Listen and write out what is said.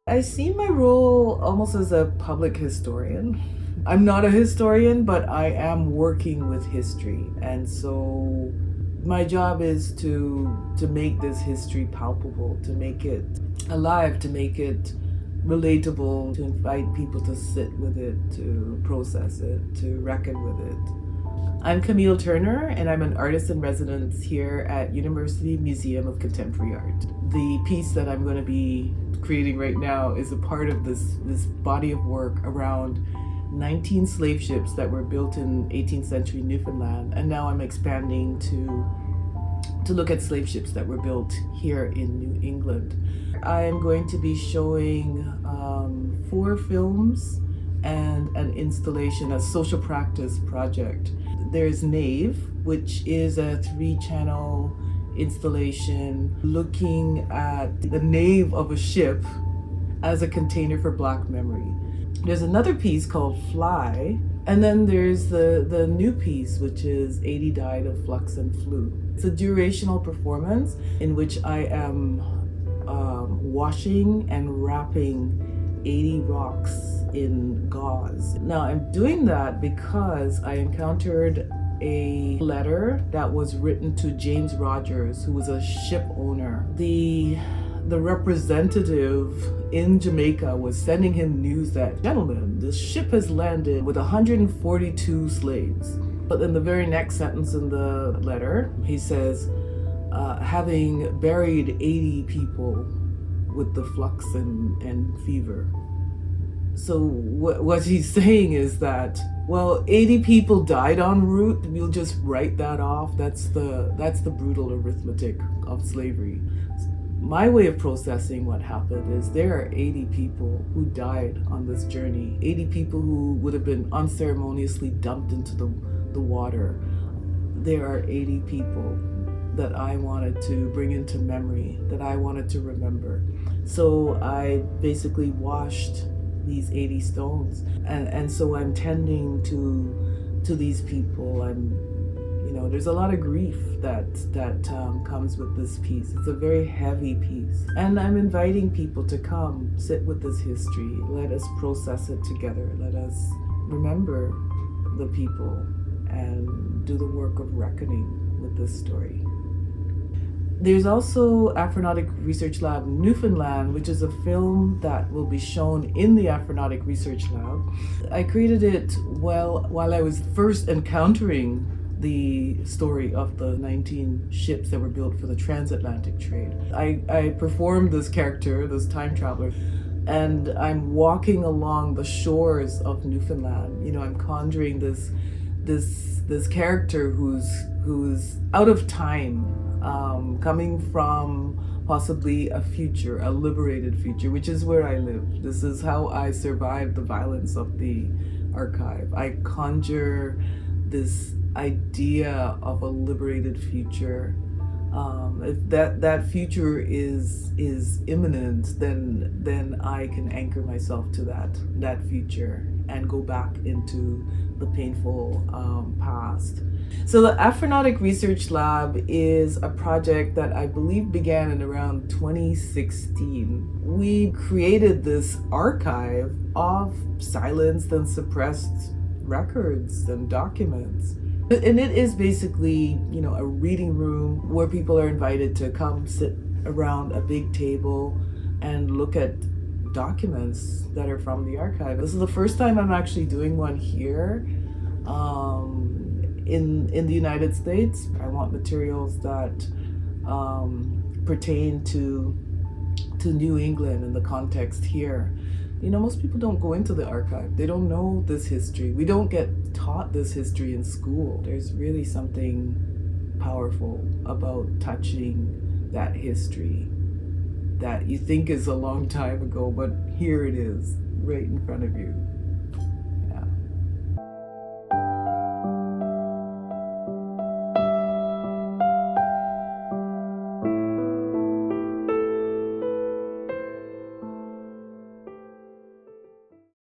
I see my role almost as a public historian. I'm not a historian, but I am working with history. And so my job is to make this history palpable, to make it alive, to make it relatable, to invite people to sit with it, to process it, to reckon with it. I'm Camille Turner, and I'm an artist in residence here at University Museum of Contemporary Art. The piece that I'm going to be creating right now is a part of this body of work around 19 slave ships that were built in 18th century Newfoundland, and now I'm expanding to look at slave ships that were built here in New England. I am going to be showing 4 films and an installation, a social practice project. There's Nave, which is a 3-channel installation looking at the nave of a ship as a container for Black memory. There's another piece called Fly, and then there's the new piece, which is 80 Died of Flux and Flu. It's a durational performance in which I am washing and wrapping 80 rocks in gauze. Now I'm doing that because I encountered a letter that was written to James Rogers, who was a ship owner. The representative in Jamaica was sending him news that, gentlemen, this ship has landed with 142 slaves. But in the very next sentence in the letter, he says, having buried 80 people with the flux and fever. So what he's saying is that, well, 80 people died en route. We'll just write that off. That's the brutal arithmetic of slavery. My way of processing what happened is there are 80 people who died on this journey. 80 people who would have been unceremoniously dumped into the water. There are 80 people that I wanted to bring into memory, that I wanted to remember. So I basically washed these 80 stones, and so I'm tending to these people. There's a lot of grief that comes with this piece. It's a very heavy piece, and I'm inviting people to come sit with this history. Let us process it together. Let us remember the people and do the work of reckoning with this story. There's also Afronautic Research Lab Newfoundland, which is a film that will be shown in the Afronautic Research Lab. I created it while I was first encountering the story of the 19 ships that were built for the transatlantic trade. I performed this character, this time traveler, and I'm walking along the shores of Newfoundland. I'm conjuring this character who's out of time, coming from possibly a future, a liberated future, which is where I live. This is how I survived the violence of the archive. I conjure this idea of a liberated future. If that future is imminent, then I can anchor myself to that future and go back into the painful past. So the Afronautic Research Lab is a project that I believe began in around 2016. We created this archive of silenced and suppressed records and documents. And it is basically, a reading room where people are invited to come sit around a big table and look at documents that are from the archive. This is the first time I'm actually doing one here in the United States. I want materials that pertain to New England in the context here. Most people don't go into the archive. They don't know this history. We don't get taught this history in school. There's really something powerful about touching that history that you think is a long time ago, but here it is, right in front of you.